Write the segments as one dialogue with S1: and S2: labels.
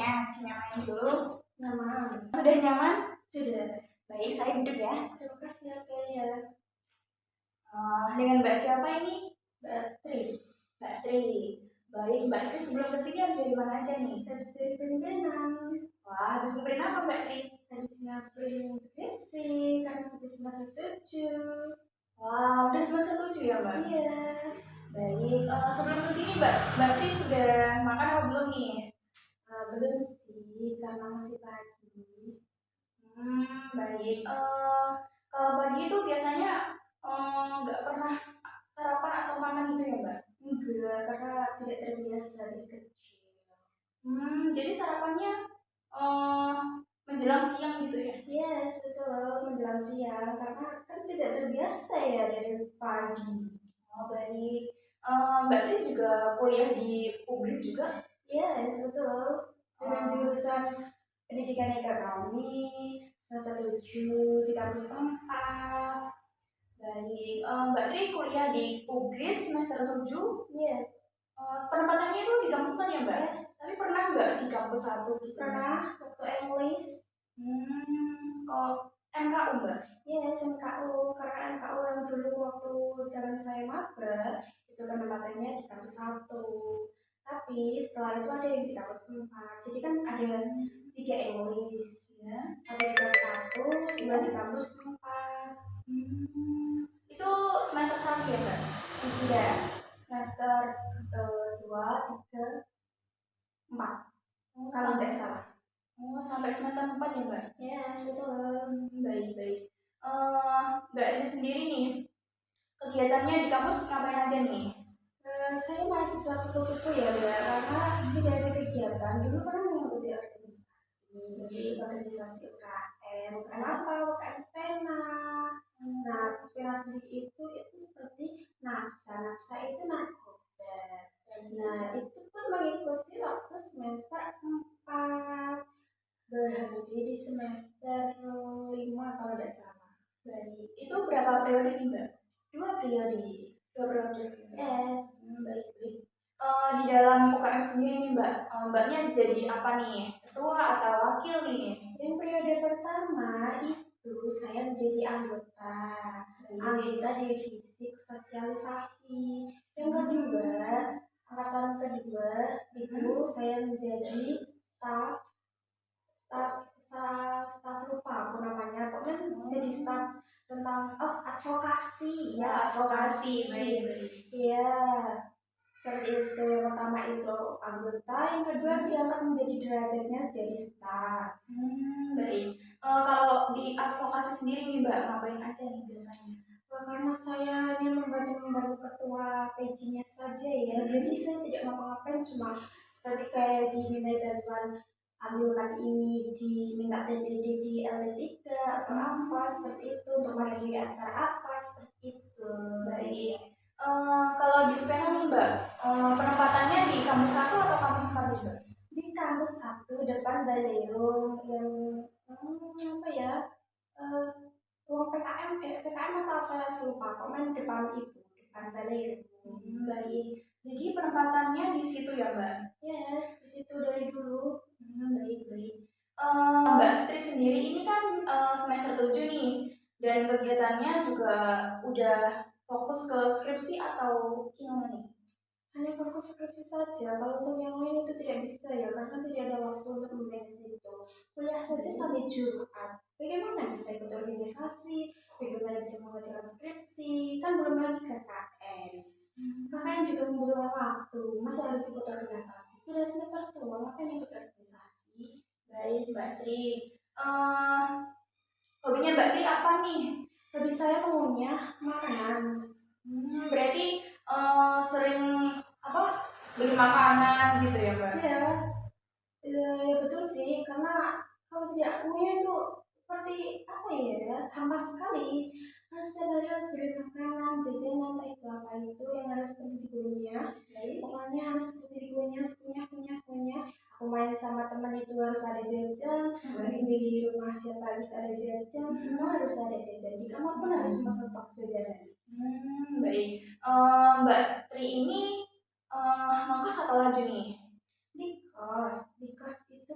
S1: waktunya dinyamain dulu.
S2: Nyaman.
S1: Sudah nyaman?
S2: Sudah.
S1: Baik, saya duduk ya.
S2: Terima kasih ya.
S1: Dengan Mbak siapa ini?
S2: Mbak Tri.
S1: Mbak Tri. Baik, Mbak Tri sebelum kesini habis dari mana aja nih?
S2: Habis dari pendidikan.
S1: Wah, habis ngeprint apa Mbak Tri?
S2: Habis ngeprint skripsi karena sudah semester 7.
S1: Wah, udah semester 7 ya Mbak?
S2: Iya.
S1: Baik, sebelum kesini Mbak Tri sudah makan atau belum nih?
S2: Belum sih, karena masih pagi.
S1: Baik. Kalau pagi itu biasanya nggak pernah sarapan atau makan gitu ya Mbak?
S2: Enggak, karena tidak terbiasa dari kecil.
S1: Jadi sarapannya menjelang siang gitu ya?
S2: Yes, betul, menjelang siang karena kan tidak terbiasa ya dari pagi.
S1: Oh baik. Mbak Tri juga kuliah di UGRI juga?
S2: Yes, betul. Dengan jurusan pendidikan ekonomi, semester 7 di kampus 4.
S1: Baik. Mbak Tri kuliah di UGRI semester 7?
S2: Yes.
S1: Penempatannya itu di kampus mana ya Mbak?
S2: Yes.
S1: Tapi pernah nggak di kampus 1 gitu?
S2: Pernah, waktu English.
S1: MKU Mbak?
S2: Yes, MKU. Karena MKU yang dulu waktu zaman saya mager, itu penempatannya di kampus 1. Tapi setelah itu ada yang di kampus 4. Jadi kan ada 3 English ya. 1 di kampus 1, 2 di kampus 4.
S1: Itu semester 1 ya Mbak?
S2: Tidak, semester 2, 3, 4. Kalau tidak salah.
S1: Sampai semester 4 ya Mbak?
S2: Ya, betul.
S1: Baik. Mbak ini sendiri nih, kegiatannya di kampus ngapain aja nih?
S2: Saya mahasiswa kupu-kupu ya Mbak, karena tidak ada kegiatan. Dulu pernah mengikuti organisasi UKM. Kenapa? UKM Stena. Nah, Stena sendiri itu seperti NAPSA. NAPSA itu narkoba. Nah, itu pun mengikuti waktu semester 4. Berhenti di semester 5 kalau tidak salah.
S1: Baik. Itu berapa periode nih Mbak?
S2: 2 periode.
S1: 2 periode.
S2: Yes.
S1: Baik. Di dalam UKM sendiri nih Mbak, Mbaknya jadi apa nih? Ketua atau wakil nih?
S2: Yang periode pertama itu saya menjadi anggota divisi sosialisasi. Yang kedua, angkatan kedua itu saya menjadi staf lupa aku namanya, pokoknya jadi staf tentang advokasi ya, advokasi.
S1: Baik.
S2: Iya, seperti itu. Yang pertama itu anggota, yang kedua diangkat menjadi derajatnya jadi staf.
S1: Baik. Kalau di advokasi sendiri nih Mbak, ngapain aja nih biasanya?
S2: Karena saya hanya membantu ketua PJ-nya saja ya, jadi saya tidak ngapa-ngapain, cuma seperti kayak diminta bantuan ambilkan ini, diminta TTD di LT3 atau apa seperti itu, untuk menghadiri acara apa seperti itu.
S1: Baik. Kalau di Spena nih Mbak, penempatannya di kampus 1 atau kampus 4 nih Mbak?
S2: Di kampus 1 depan Balero yang apa ya, ruang PKM atau apa saya lupa, komen depan itu, depan Balero.
S1: Baik. Jadi penempatannya di situ ya Mbak?
S2: Yes, di situ dari dulu.
S1: Baik. Mbak Tri sendiri ini kan semester 7 nih, dan kegiatannya juga udah fokus ke skripsi atau gimana nih?
S2: Hanya fokus skripsi saja, kalau untuk yang lain itu tidak bisa ya, karena tidak ada waktu untuk memanage itu. Kuliah saja sampai Jumat, bagaimana bisa ikut organisasi, bagaimana bisa mengerjakan skripsi, kan belum lagi KKN. KKN juga membutuhkan waktu, masa harus ikut organisasi? Sudah semester tua, ngapain ikut organisasi?
S1: Baik Mbak Tri. Hobinya Mbak Tri apa nih?
S2: Hobi saya mengunyah makanan.
S1: Berarti sering beli makanan gitu ya Mbak?
S2: Ya betul sih, karena kalau tidak punya itu seperti apa ya, hampa sekali. Karena setiap hari harus beli makanan, jajanan, entah itu apa itu yang harus seperti dikunyah. Pokoknya harus seperti dikunyah, kunyah. Aku main sama teman itu harus ada jajan, di rumah siapa harus ada jajan, semua harus ada jajan. Di kamar pun harus masuk stok jajanan.
S1: Baik. Mbak Tri ini ngekos atau laju nih?
S2: Di kos itu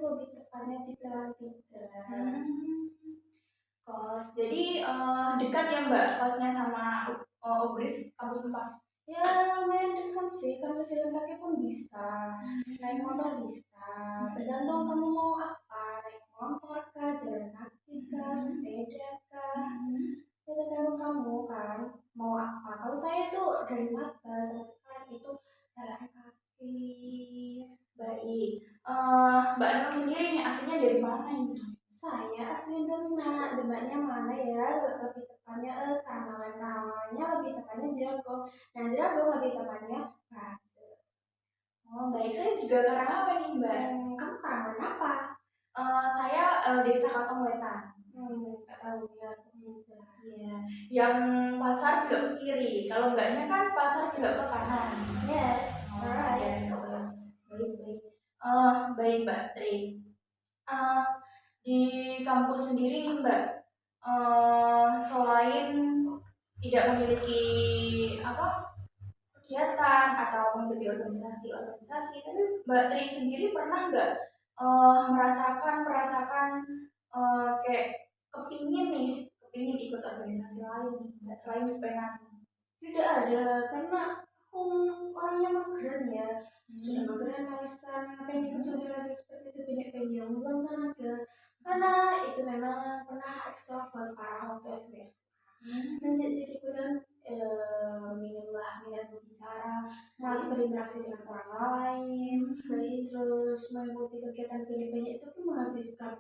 S1: dekat ya Mbak kosnya sama Ugris kampus 4?
S2: Ya lumayan dekat sih, kalau jalan kaki pun bisa, naik motor bisa, tergantung kamu mau apa, naik motor kah, jalan kaki kah, sepeda kah, ya tergantung kamu kan mau apa. Kalau saya tuh dari mata sampai sekarang itu jalan kaki.
S1: Baik. Mbak Nung sendiri nih aslinya dari mana ini?
S2: Saya asli Demak, Demaknya mana ya? Lebih tepatnya Karamalan, lebih tepatnya Jerogong. Nah, Jerogong lebih tepatnya Praja.
S1: Oh baik, saya juga Karangawan nih Mbak.
S2: Kamu Karangan apa?
S1: Saya Desa Katong Wetan.
S2: Tak tahu ya, pemuda.
S1: Iya, yang pasar belok ke kiri. Kalau Mbaknya kan pasar belok ke kanan.
S2: Yes,
S1: Oh,
S2: alright.
S1: yes, baik baik. Baik Mbak Tri. Eh, di kampus sendiri nih Mbak, selain tidak memiliki apa kegiatan atau mengikuti organisasi-organisasi, tapi Mbak Tri sendiri pernah nggak merasakan kayak kepingin ikut organisasi lain nih, Mbak, selain sepeda?
S2: Tidak ada, karena aku orangnya mageran ya. Sudah mageran alasan pengen ikut sosialisasi seperti itu banyak buang tenaga. Karena itu memang pernah ekstrovert parah waktu SD. Semenjak jadi kuliah minat berbicara, malas berinteraksi dengan orang lain, baik terus mengikuti kegiatan banyak-banyak itu pun menghabiskan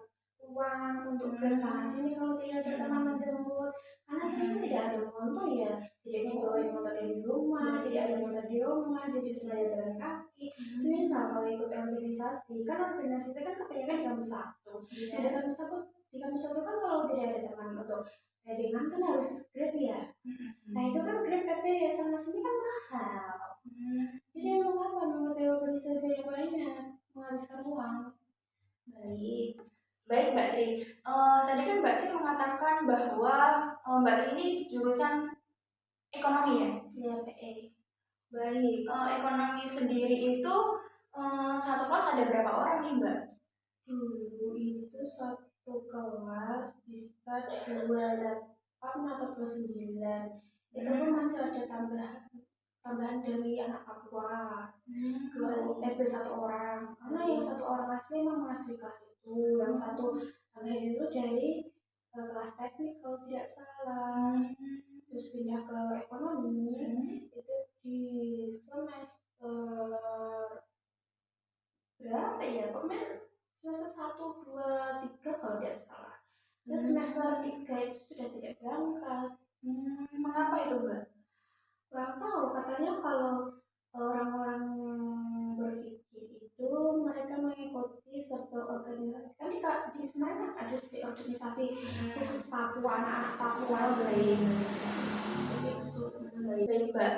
S2: uang untuk ke sana sini kalau tidak ada teman menjemput. Karena saya kan tidak ada motor ya, tidak dibawain motor dari rumah, tidak ada motor di rumah, jadi semuanya jalan kaki. Semisal kalau ikut organisasi, kan organisasi itu kan kebanyakan di kampus satu. Nah, di kampus satu kan kalau tidak ada teman untuk dengan kan harus Grab ya. Nah itu kan Grab PP ya sana sini kan mahal. Jadi mau apa mengikuti organisasi yang banyak menghabiskan uang.
S1: Baik, baik Mbak Tri. Tadi kan Mbak Tri mengatakan bahwa Mbak Tri ini jurusan ekonomi ya?
S2: Iya PE.
S1: Baik, ekonomi sendiri itu satu kelas ada berapa orang nih Mbak?
S2: Dulu itu satu kelas bisa 28 atau 29. Itu pun masih ada tambahan dari anak Papua. Satu orang. Karena yang satu orang asli memang asli kelas itu. Yang satu tambahan itu dari kelas teknik kalau tidak salah. Terus pindah ke ekonomi itu di semester berapa ya? Pokoknya semester 1, 2, 3 kalau tidak salah. Terus semester 3 itu sudah tidak berangkat.
S1: Mengapa itu Mbak?
S2: Kurang tahu, katanya kalau orang-orang berpikir itu mereka mengikuti satu organisasi. Kan di Semarang kan ada sih organisasi khusus Papua, anak-anak Papua.
S1: Baik Mbak.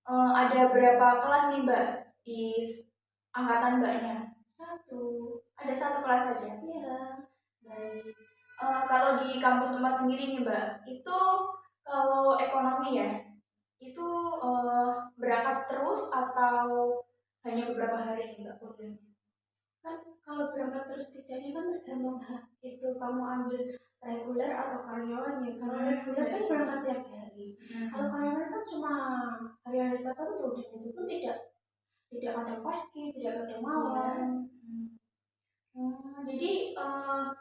S1: Ada berapa kelas nih Mbak di angkatan Mbaknya?
S2: Satu.
S1: Ada satu kelas saja?
S2: Iya.
S1: Baik. Kalau di kampus 4 sendiri nih Mbak, itu kalau ekonomi ya, itu berangkat terus atau hanya beberapa hari nih Mbak kuliahnya?
S2: Kan kalau berangkat terus tidaknya kan tergantung itu kamu ambil reguler atau karyawan ya. Kalau reguler kan berangkat tiap hari. Kalau karyawan kan cuma hari-hari tertentu dan itu pun tidak ada pagi, tidak ada malam.
S1: Jadi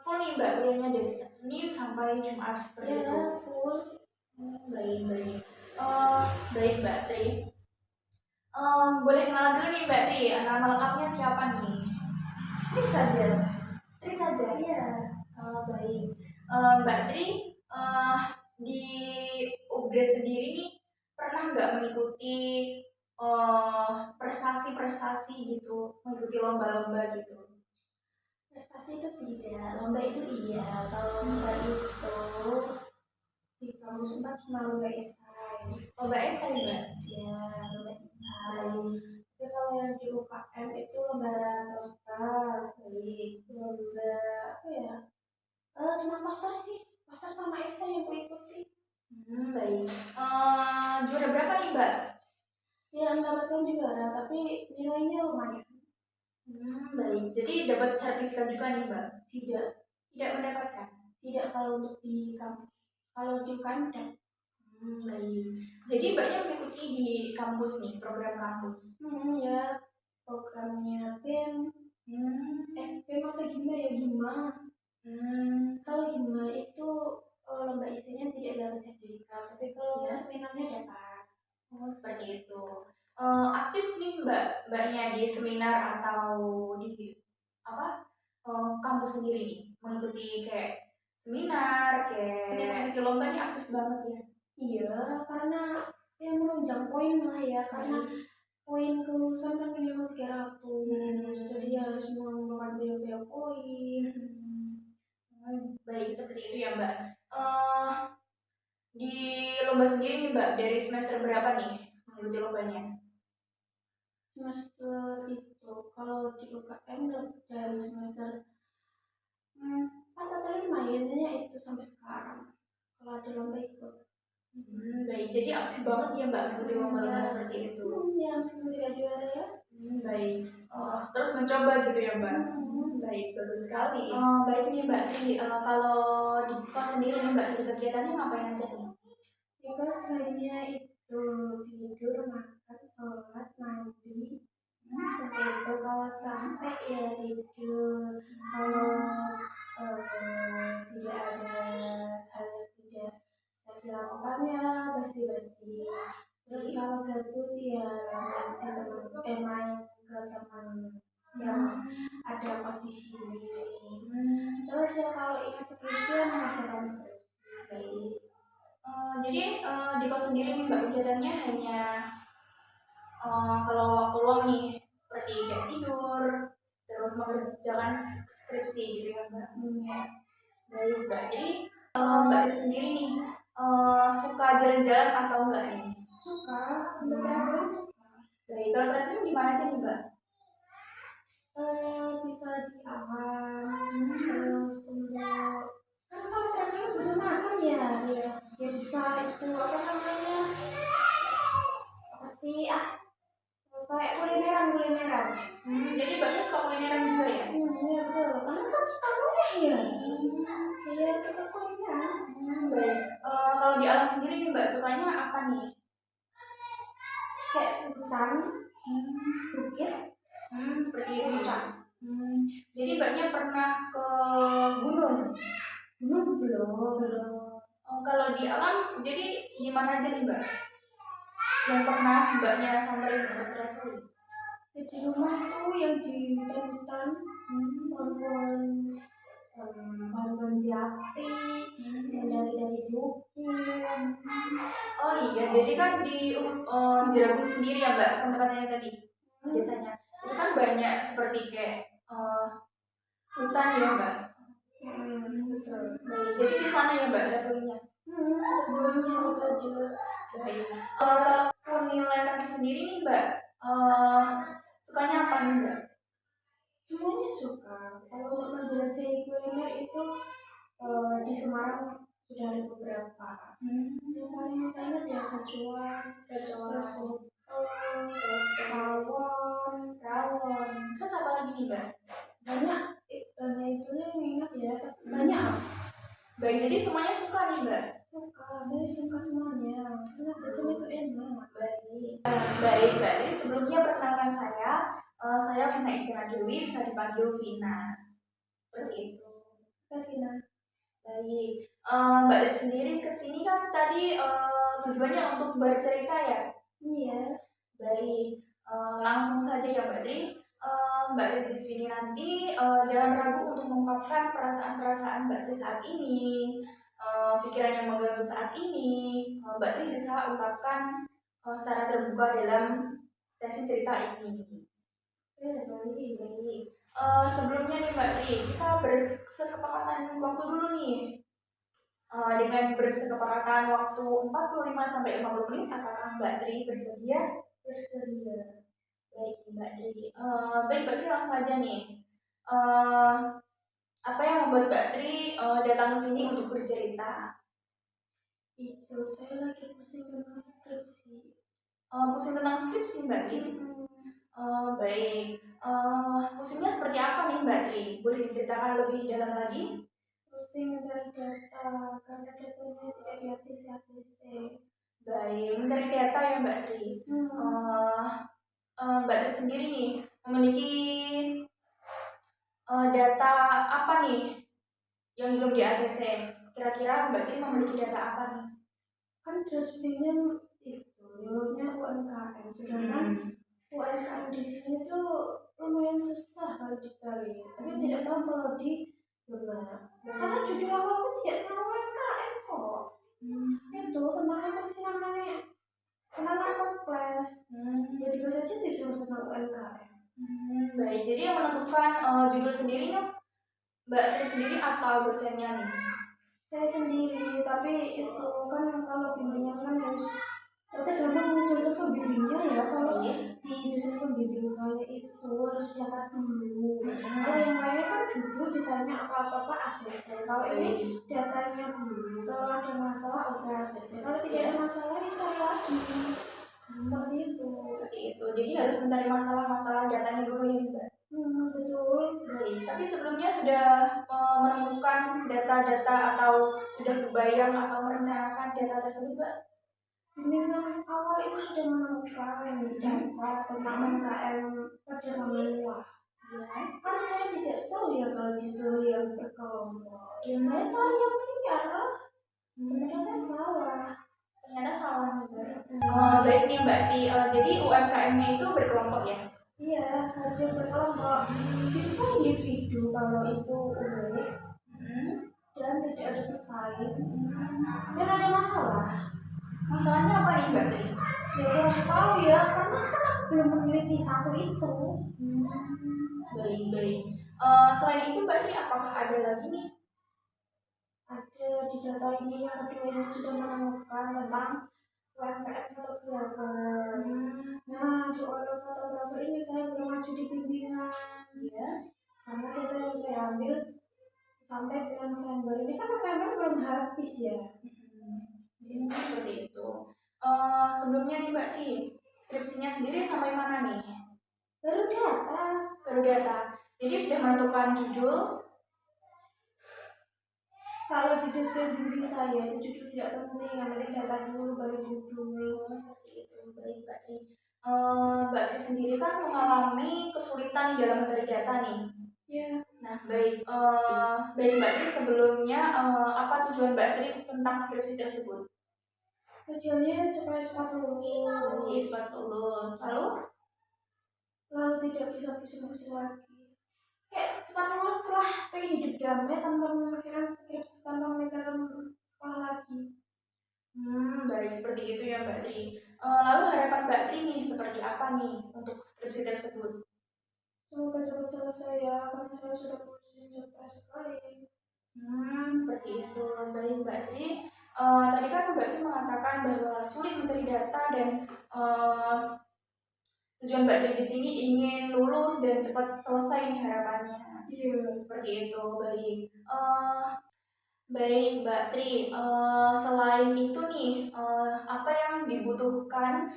S1: full nih Mbak kuliahnya dari Senin sampai Jumat seperti itu?
S2: Full.
S1: Baik baik. Baik Mbak Tri. Boleh kenal dulu nih Mbak Tri, nama lengkapnya siapa nih?
S2: Tri saja.
S1: Tri saja?
S2: Iya.
S1: Baik. Mbak Tri, di UGRES sendiri nih pernah nggak mengikuti prestasi-prestasi gitu, mengikuti lomba-lomba gitu?
S2: Prestasi itu tidak, lomba itu iya. Kalau lomba itu di kampus 4 cuma lomba esai.
S1: Lomba esai Mbak?
S2: Ya, lomba esai. Tapi kalau yang di UKM itu lomba poster, lomba apa ya? Cuma poster sih, poster sama esai yang aku ikuti.
S1: Baik. Juara berapa nih Mbak?
S2: Ya, mendapatkan juara, tapi nilainya lumayan.
S1: Baik. Jadi dapat sertifikat juga nih Mbak?
S2: Tidak.
S1: Tidak mendapatkan?
S2: Tidak kalau untuk di kampus. Kalau di UKM udah.
S1: Baik. Jadi Mbaknya mengikuti di kampus nih, program kampus.
S2: Ya, programnya BEM. BEM atau gimana ya, gimana? Kalau hima itu lomba isinya tidak dapat sertifikat, tapi kalau
S1: Ya.
S2: seminarnya dapat.
S1: Oh, seperti itu. Aktif nih mbaknya di seminar atau di apa kampus sendiri nih, mengikuti kayak seminar, kayak ikut lomba nih aktif banget ya.
S2: Iya, karena yang menunjang poin lah ya, karena poin kelulusan kan minimal 300, jadi harus mengumpulkan berapa poin.
S1: Baik, seperti itu ya mbak. Di lomba sendiri nih mbak, dari semester berapa nih mengikuti lombanya?
S2: Semester itu kalau di UKM dari semester 4 atau 5 ya, intinya itu sampai sekarang kalau ada lomba ikut.
S1: Baik, jadi aktif banget ya mbak mengikuti lomba-lomba seperti itu.
S2: Ya, meskipun tidak juara ya.
S1: Baik, terus mencoba gitu ya mbak. Baik, bagus sekali. Baik nih mbak Tri, kalau di kos sendiri nih mbak Tri, kegiatannya ngapain aja nih?
S2: Di kos hanya itu tidur, makan, sholat, mandi. Seperti itu. Kalau capek ya tidur. Kalau tidak ada hal yang tidak bisa dilakukan ya bersih-bersih. Terus kalau gabut ya main ke teman yang ada kos di sini. Terus ya kalau ingat skripsi ya mengerjakan skripsi.
S1: Jadi di kos sendiri nih mbak, kegiatannya hanya kalau waktu luang nih seperti kayak tidur, terus mengerjakan skripsi gitu ya mbak. Baik mbak, jadi mbak Tri sendiri nih suka jalan-jalan atau enggak nih?
S2: Suka, untuk traveling suka.
S1: Baik, kalau traveling di mana aja nih mbak?
S2: Bisa di aman, terus untuk kan kalau traveling butuh makan ya, ya bisa itu apa namanya, apa sih kayak kulineran.
S1: Jadi mbaknya suka kulineran juga ya?
S2: Iya betul, karena kan suka kuliah ya. Iya suka kulineran.
S1: Baik, kalau di alam sendiri nih mbak sukanya apa nih?
S2: Kayak hutan, bukit,
S1: seperti itu mbak. Jadi mbaknya pernah ke gunung?
S2: belum.
S1: Kalau di alam, jadi di mana aja nih mbak? Yang pernah mbaknya samperin untuk traveling?
S2: Di rumah tuh yang di hutan, pohon jati, dari bukit.
S1: Oh iya, jadi kan di Jeragung sendiri ya mbak, pendekatannya tadi biasanya itu kan banyak seperti kayak hutan ya mbak.
S2: Betul.
S1: Baik, jadi di sana ya mbak travelingnya.
S2: Belum aja.
S1: Baik. Kalau kulineran sendiri nih mbak, sukanya apa nih mbak?
S2: Semuanya suka. Kalau untuk menjelajahi kuliner itu di Semarang sudah ada beberapa. Yang paling utama ya kecoa, terus rawon.
S1: Terus apa lagi nih mbak?
S2: Banyak itu yang ingat ya. Banyak.
S1: Baik, jadi semuanya suka nih mbak.
S2: Saya suka semuanya. Karena jajan itu enak.
S1: Baik mbak. Jadi sebelumnya perkenalkan saya Vina Istina Dewi, bisa dipanggil Vina. Seperti itu.
S2: Vina.
S1: Baik, mbak Dewi sendiri kesini kan tadi tujuannya untuk bercerita ya?
S2: Iya.
S1: Baik, langsung saja ya mbak Dewi. Mbak Dewi di sini nanti jangan ragu untuk mengungkapkan perasaan-perasaan mbak Dewi saat ini, pikiran yang mengganggu saat ini. Mbak Dewi bisa ungkapkan secara terbuka dalam sesi cerita ini. Baik. Sebelumnya nih Mbak Tri, kita bersekepakatan waktu dulu nih. Dengan bersekepakatan waktu 45 sampai 50 menit, apakah Mbak Tri bersedia?
S2: Bersedia.
S1: Baik Mbak Tri. Baik Mbak Tri, langsung saja nih. Apa yang membuat Mbak Tri datang ke sini untuk bercerita?
S2: Itu saya lagi pusing tentang skripsi.
S1: Pusing tentang skripsi Mbak Tri? Baik. Pusingnya seperti apa nih Mbak Tri? Boleh diceritakan lebih dalam lagi?
S2: pusing mencari data karena datanya tidak di ACC.
S1: Baik, mencari data ya Mbak Tri.
S2: Hmm.
S1: Mbak Tri sendiri nih memiliki data apa nih yang belum di ACC? Kira-kira Mbak Tri memiliki data apa nih?
S2: Kan dashboardnya itu nilainya UMKM, sedangkan UMKM di sini tuh lumayan susah kalau dicari, tapi tidak tahu kalau di mana. Karena judul awal pun tidak tentang UMKM kok. Itu tentang apa sih namanya? Tentang marketplace. Tiba-tiba saja disuruh tentang UMKM.
S1: Baik, jadi yang menentukan judul sendiri nih Mbak Tri sendiri atau dosennya nih?
S2: Saya sendiri, tapi itu kan kalau bimbingan kan harus tergantung dosen pembimbingnya ya. Kalau di dosen pembimbing saya itu harus catat dulu. Kalau yang lainnya kan jujur ditanya apa-apa ACC. Kalau ini datanya dulu. Kalau ada masalah oke ACC. Kalau tidak ada masalah ya cari lagi. Seperti itu.
S1: Jadi harus mencari masalah-masalah datanya dulu ya Mbak.
S2: Betul.
S1: Baik, tapi sebelumnya sudah menemukan data-data atau sudah berbayang atau merencanakan data tersebut Mbak?
S2: Bimbingan awal itu sudah menemukan data tentang UMKM pada menua. Kan saya tidak tahu ya kalau disuruh yang berkelompok. Ya saya cari yang liar lah. Ternyata salah.
S1: Baik nih Mbak Ti, jadi UMKM-nya itu berkelompok ya?
S2: Iya, harusnya berkelompok. Bisa individu kalau itu unik dan tidak ada pesaing dan ada masalah.
S1: Masalahnya apa nih Mbak Tri?
S2: Ya kurang tahu ya, karena kan aku belum meneliti satu itu.
S1: Baik. Selain itu Mbak Tri, apakah ada lagi nih?
S2: Ada di data ini yang kedua ini sudah menemukan tentang UMKM fotografer. Nah, di orang fotografer ini saya belum maju di bimbingan ya, karena data yang saya ambil sampai bulan November ini kan November belum habis ya.
S1: Jadi seperti itu. Sebelumnya nih Mbak Ti, skripsinya sendiri sampai mana nih?
S2: Baru data.
S1: Jadi sudah menentukan judul.
S2: Kalau di deskripsi bimbing saya itu judul tidak penting, yang penting data dulu baru judul.
S1: Seperti itu. Baik Mbak Tri. Mbak Tri sendiri kan mengalami kesulitan dalam mencari data nih.
S2: Ya.
S1: Nah, baik Mbak Tri, sebelumnya apa tujuan Mbak Tri tentang skripsi tersebut?
S2: Tujuannya supaya cepat lulus. Lalu tidak bisa pusing-pusing lagi. Kayak cepat lulus setelah pengen hidup damai tanpa memikirkan skripsi, tanpa memikirkan sekolah lagi.
S1: Baik, seperti itu ya Mbak Tri. Lalu harapan Mbak Tri nih seperti apa nih untuk skripsi tersebut?
S2: Semoga cepat selesai ya, karena saya sudah pusing stres sekali.
S1: Seperti itu. Baik Mbak Tri. Tadi kan Mbak Tri mengatakan bahwa sulit mencari data dan tujuan Mbak Tri di sini ingin lulus dan cepat selesai nih harapannya. Iya, seperti itu. Baik Mbak Tri. Selain itu nih, apa yang dibutuhkan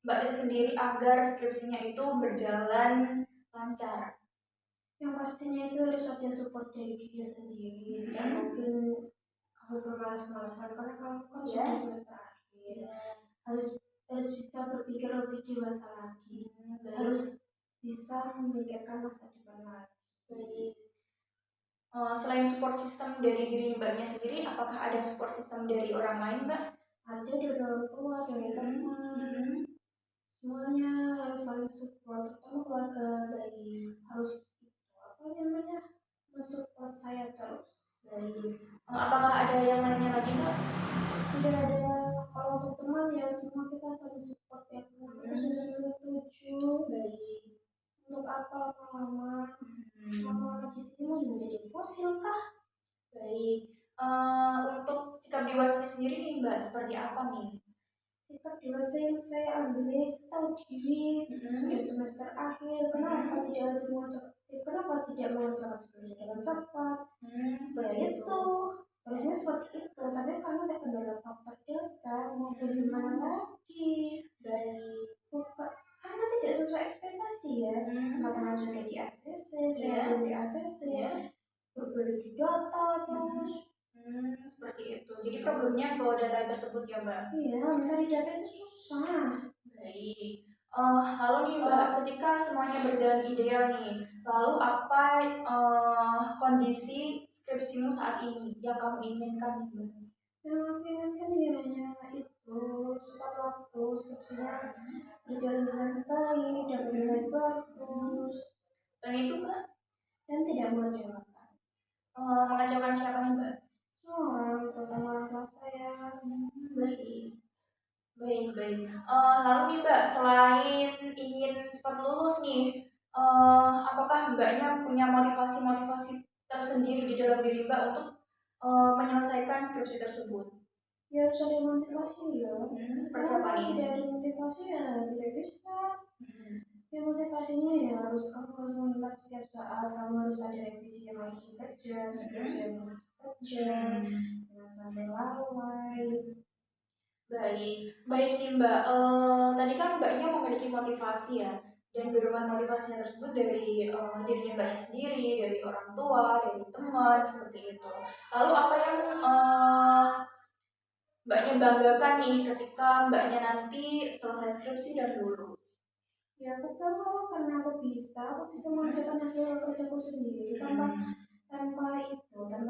S1: Mbak Tri sendiri agar skripsinya itu berjalan lancar?
S2: Yang pastinya itu harus ada support dari diri sendiri. Tidak mungkin kamu bermalas-malasan karena kamu kan sudah semester akhir. Harus bisa berpikir lebih dewasa lagi. Harus bisa memikirkan masa depan lagi.
S1: Selain support system dari diri Mbaknya sendiri, apakah ada support system dari orang lain Mbak?
S2: Ada dari orang tua, dari teman. Semuanya harus saling support, terutama keluarga dari harus mensupport saya terus.
S1: Apakah ada yang lainnya lagi Mbak?
S2: Tidak ada. Kalau untuk teman ya semua kita saling support ya. Kita sudah setuju. Untuk apa lama di sini mau menjadi fosil kah?
S1: Untuk sikap dewasa sendiri nih Mbak, seperti apa nih?
S2: Sikap dewasa yang saya ambil itu tahu diri. Sudah semester akhir, kenapa tidak mengerjakan seperti dengan cepat? Seperti itu. Harusnya seperti itu, tapi karena ada kendala faktor data, mau bagaimana lagi? Karena tidak sesuai ekspektasi ya. Teman-teman sudah di ACC, saya belum di ACC. Berbeda
S1: sebelumnya ke data tersebut ya Mbak?
S2: Iya, mencari data itu susah.
S1: Baik. Lalu nih Mbak, ketika semuanya berjalan ideal nih, lalu apa kondisi skripsimu saat ini yang kamu inginkan nih Mbak?
S2: Yang aku inginkan ya hanya itu, cepat waktu, skripsinya berjalan dengan baik, dapat nilai bagus,
S1: Dan itu Mbak,
S2: dan tidak mengecewakan.
S1: mengecewakan siapa nih Mbak?
S2: Semua orang, terutama orang tua saya.
S1: Baik. Baik, baik. Lalu nih Mbak, selain ingin cepat lulus nih, apakah Mbaknya punya motivasi-motivasi tersendiri di dalam diri Mbak untuk menyelesaikan skripsi tersebut?
S2: Ya harus ada motivasi ya.
S1: Seperti apa
S2: Kalau
S1: nih?
S2: tidak ada motivasi ya tidak bisa. Ya motivasinya ya harus kamu harus mengingat setiap saat, kamu harus ada revisi yang harus dikerja, skripsi yang harus dikerja, jangan sampai lalai.
S1: Baik, baik nih Mbak. Tadi kan Mbaknya memiliki motivasi ya, dan dorongan motivasinya tersebut dari dirinya Mbaknya sendiri, dari orang tua, dari teman, seperti itu. Lalu apa yang Mbaknya banggakan nih ketika Mbaknya nanti selesai skripsi dan lulus?
S2: Ya aku tahu karena aku bisa mengerjakan hasil kerjaku sendiri tanpa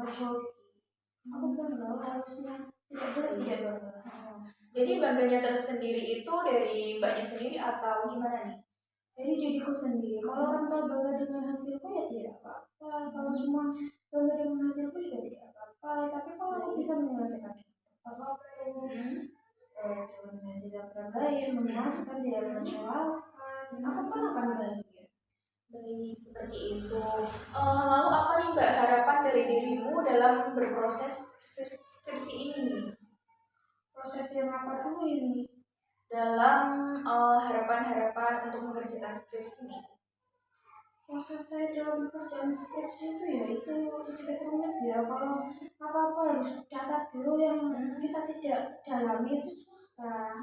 S2: joki. Aku bangga harusnya tidak boleh tidak bangga.
S1: Jadi bangganya tersendiri itu dari Mbaknya sendiri atau gimana nih?
S2: Jadi diriku sendiri. Kalau orang tua bangga dengan hasilku ya tidak apa-apa. Kalau semua bangga dengan hasilku juga tidak apa-apa. Tapi kalau aku bisa menyelesaikan tepat waktu, dengan hasil yang terbaik, memuaskan, tidak mengecewakan, aku pun akan bahagia.
S1: Baik, seperti itu. Lalu apa nih Mbak harapan dari dirimu dalam berproses skripsi ini?
S2: Proses yang apa kamu ini?
S1: Dalam harapan-harapan untuk mengerjakan skripsi ini?
S2: Proses saya dalam pekerjaan skripsi itu ya itu sedikit rumit ya. Kalau apa-apa harus catat dulu yang kita tidak dalami itu susah.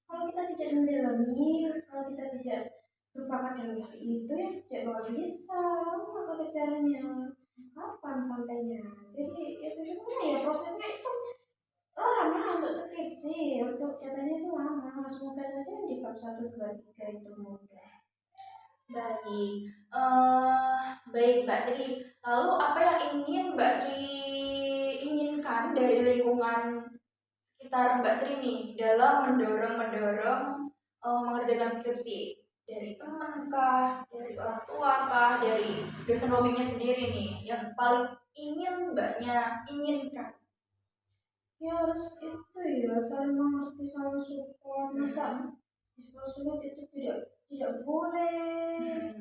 S2: Kalau kita tidak mendalami, kalau kita tidak berbakat dalam hal itu ya tidak bakal bisa. Maka caranya kapan sampainya? Jadi ya bagaimana ya prosesnya itu lama untuk skripsi, untuk catanya itu lama. Semoga saja di bab 1, 2, 3 itu mudah.
S1: Baik, baik Mbak Tri. Lalu apa yang ingin Mbak Tri inginkan dari lingkungan sekitar Mbak Tri nih dalam mendorong mengerjakan skripsi? Dari teman kah, dari orang tua kah, dari dosen pembimbingnya sendiri nih yang paling ingin Mbaknya inginkan?
S2: Ya harus itu ya saling mengerti, saling support. Masa sulit itu tidak boleh.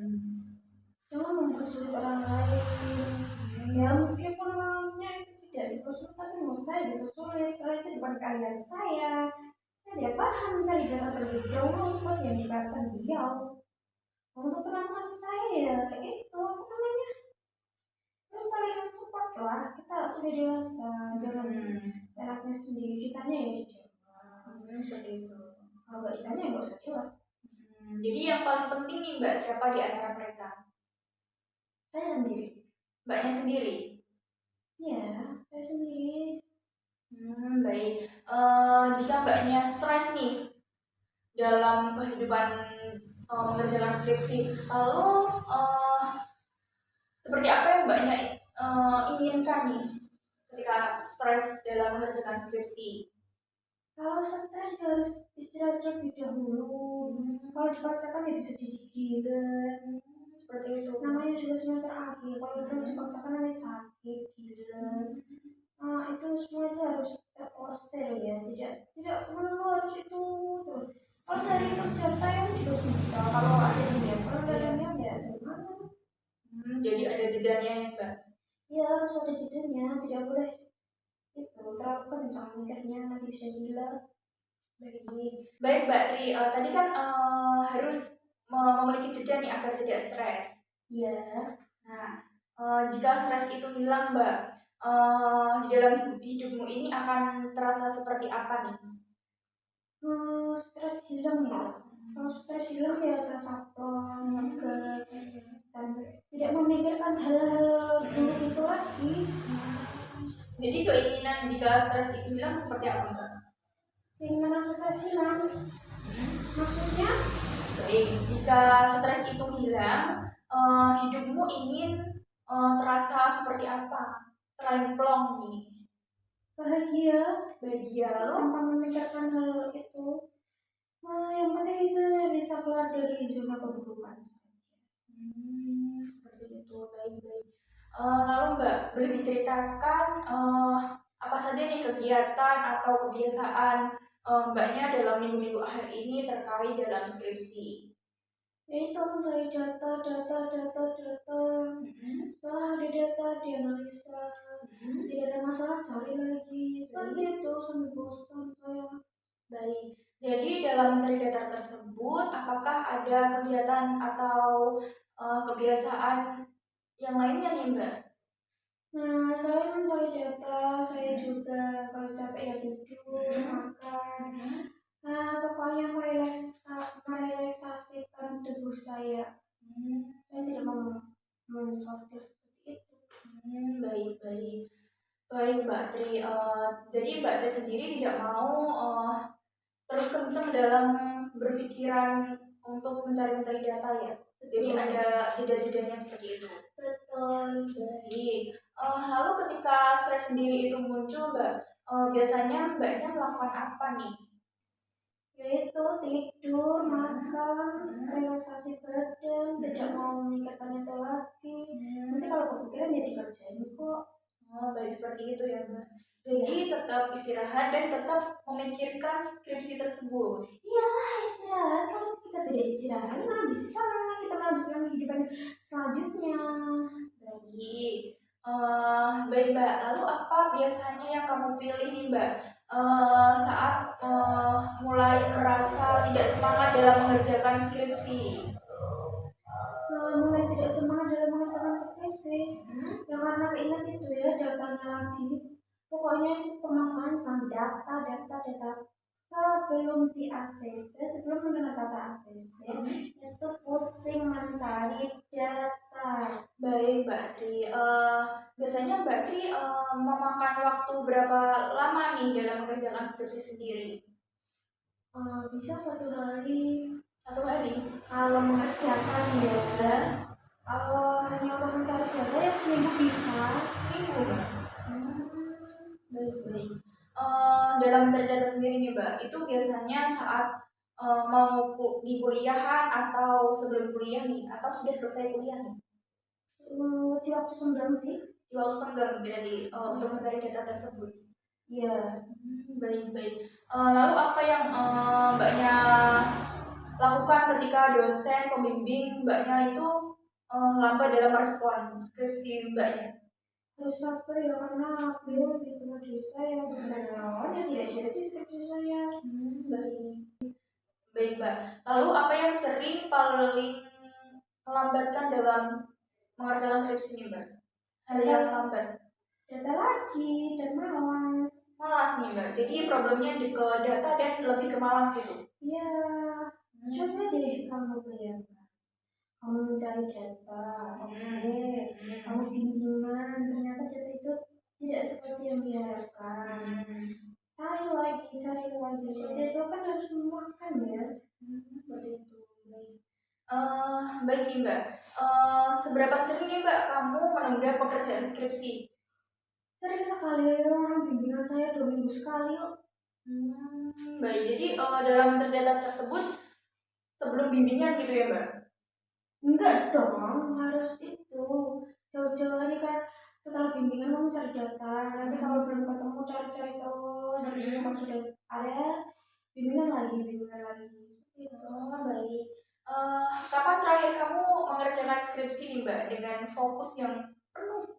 S2: Jangan mempersulit orang lain. Ya meskipun orangnya itu tidak dipersulit, tapi menurut saya dipersulit karena itu bukan kalian saya. Saya tidak paham mencari data terlebih dahulu seperti yang dikatakan beliau. Untuk teman-teman saya ya itu apa namanya? Terus saling support lah. Kita sudah dewasa, jangan seenaknya sendiri. Ditanya ya dijawab.
S1: Seperti itu.
S2: Kalau nggak ditanya ya nggak usah jawab.
S1: Jadi yang paling penting nih Mbak, siapa di antara mereka?
S2: Saya sendiri.
S1: Mbaknya sendiri?
S2: Iya, saya sendiri.
S1: Baik. Jika Mbaknya stres nih dalam kehidupan mengerjakan skripsi, lalu seperti apa yang Mbaknya inginkan nih ketika stres dalam mengerjakan skripsi?
S2: Kalau stres ya harus istirahat terlebih dahulu. Kalau dipaksakan ya bisa jadi gila.
S1: Seperti itu.
S2: Namanya juga semester akhir. Kalau terlalu dipaksakan nanti sakit, gila. Itu semua itu harus terporsel ya. Tidak perlu harus itu terus. Kalau sehari kerja time juga bisa. Kalau ada niat, kalau nggak ada niat ya gimana?
S1: Jadi ada jedanya ya Mbak?
S2: Ya harus ada jedanya. Tidak boleh itu terlalu kencang mikirnya nanti bisa gila.
S1: Baik Mbak Tri, tadi kan harus memiliki jeda nih agar tidak stres.
S2: Iya.
S1: Nah, jika stres itu hilang Mbak, di dalam hidupmu ini akan terasa seperti apa nih?
S2: Stres hilang ya. Kalau stres hilang ya terasa plong, dan tidak memikirkan hal-hal buruk itu lagi.
S1: Jadi Jadi keinginan jika stres itu hilang seperti apa, Mbak?
S2: Keinginan stres hilang, maksudnya?
S1: Baik, jika stres itu hilang, hidupmu ingin terasa seperti apa? Selain plong nih,
S2: Bahagia
S1: lalu
S2: tanpa memikirkan hal itu. Yang penting itu bisa keluar dari zona keburukan saja.
S1: Seperti itu, baik-baik. Lalu Mbak, boleh diceritakan apa saja nih kegiatan atau kebiasaan Mbaknya dalam minggu-minggu akhir ini terkait dalam skripsi?
S2: Yaitu mencari data. Setelah ada data, dianalisa. Tidak ada masalah, cari lagi. Seperti itu sampai bosan saya.
S1: Baik. Jadi dalam mencari data tersebut, apakah ada kegiatan atau kebiasaan yang lainnya nih Mbak?
S2: Nah, saya mencari data, saya juga kalau capek ya tidur, makan. Nah, pokoknya merelaksasikan tubuh saya. Saya tidak mau mensortir seperti itu.
S1: Baik-baik. Baik Mbak Tri. Jadi Mbak Tri sendiri tidak mau terus kencang dalam berpikiran untuk mencari-mencari data ya. Jadi ada jeda-jedanya seperti itu.
S2: Betul.
S1: Baik. Lalu ketika stres sendiri itu muncul Mbak, biasanya Mbaknya melakukan apa nih?
S2: Yaitu tidur, makan, relaksasi badan, tidak mau memikirkan itu lagi. Nanti kalau kepikiran ya dikerjain kok.
S1: Baik seperti itu ya Mbak. Jadi tetap istirahat dan tetap memikirkan skripsi tersebut.
S2: Iyalah istirahat, kalau kita tidak istirahat mana bisa kita melanjutkan kehidupan selanjutnya.
S1: Baik. Baik Mbak, lalu apa biasanya yang kamu pilih nih Mbak saat mulai merasa tidak semangat dalam mengerjakan skripsi?
S2: Mulai tidak semangat dalam mengerjakan skripsi, ya karena ingat itu ya datanya lagi. Pokoknya itu permasalahan tentang data. Sebelum di ACC, sebelum mendengar kata ACC, itu pusing mencari data.
S1: Baik Mbak Tri, biasanya Mbak Tri memakan waktu berapa lama nih dalam mengerjakan skripsi sendiri?
S2: Bisa 1 hari.
S1: 1 hari?
S2: Kalau mengerjakan ya, kalau hanya untuk mencari data ya seminggu bisa.
S1: Seminggu Mbak? Baik-baik. Dalam mencari data sendiri nih Mbak, itu biasanya saat mau di kuliahan atau sebelum kuliah nih, atau sudah selesai kuliah nih?
S2: Di waktu senggang sih.
S1: Di waktu senggang berarti untuk mencari data tersebut.
S2: Iya.
S1: Baik-baik. Lalu apa yang Mbaknya lakukan ketika dosen pembimbing Mbaknya itu lambat dalam merespon skripsi Mbaknya?
S2: Terus apa ya karena beliau lebih tua dari saya, saya lawan ya tidak jadi skripsi saya.
S1: Baik. Baik Mbak. Lalu apa yang sering paling melambatkan dalam mengerjakan skripsi ini Mbak? Hal yang lambat?
S2: Data lagi dan malas.
S1: Malas nih Mbak. Jadi problemnya ke data dan lebih ke malas gitu.
S2: Iya. Coba deh kamu bayangkan. Kamu mencari data, kamu bimbingan, ternyata data itu tidak seperti yang diharapkan. Cari lagi. Seperti itu kan harus memakan ya.
S1: Seperti itu. Baik nih Mbak. Seberapa sering nih Mbak kamu menunda pekerjaan skripsi?
S2: Sering sekali, orang bimbingan saya 2 minggu sekali yuk.
S1: Baik, jadi dalam cerdas tersebut sebelum bimbingan gitu ya Mbak?
S2: Enggak dong, harus itu jauh-jauh hari kan setelah bimbingan kamu cari data, nanti kalau belum ketemu cari-cari terus, habis itu kalau sudah ada bimbingan lagi. Seperti itu.
S1: Baik. Kapan terakhir kamu mengerjakan skripsi nih Mbak dengan fokus yang penuh?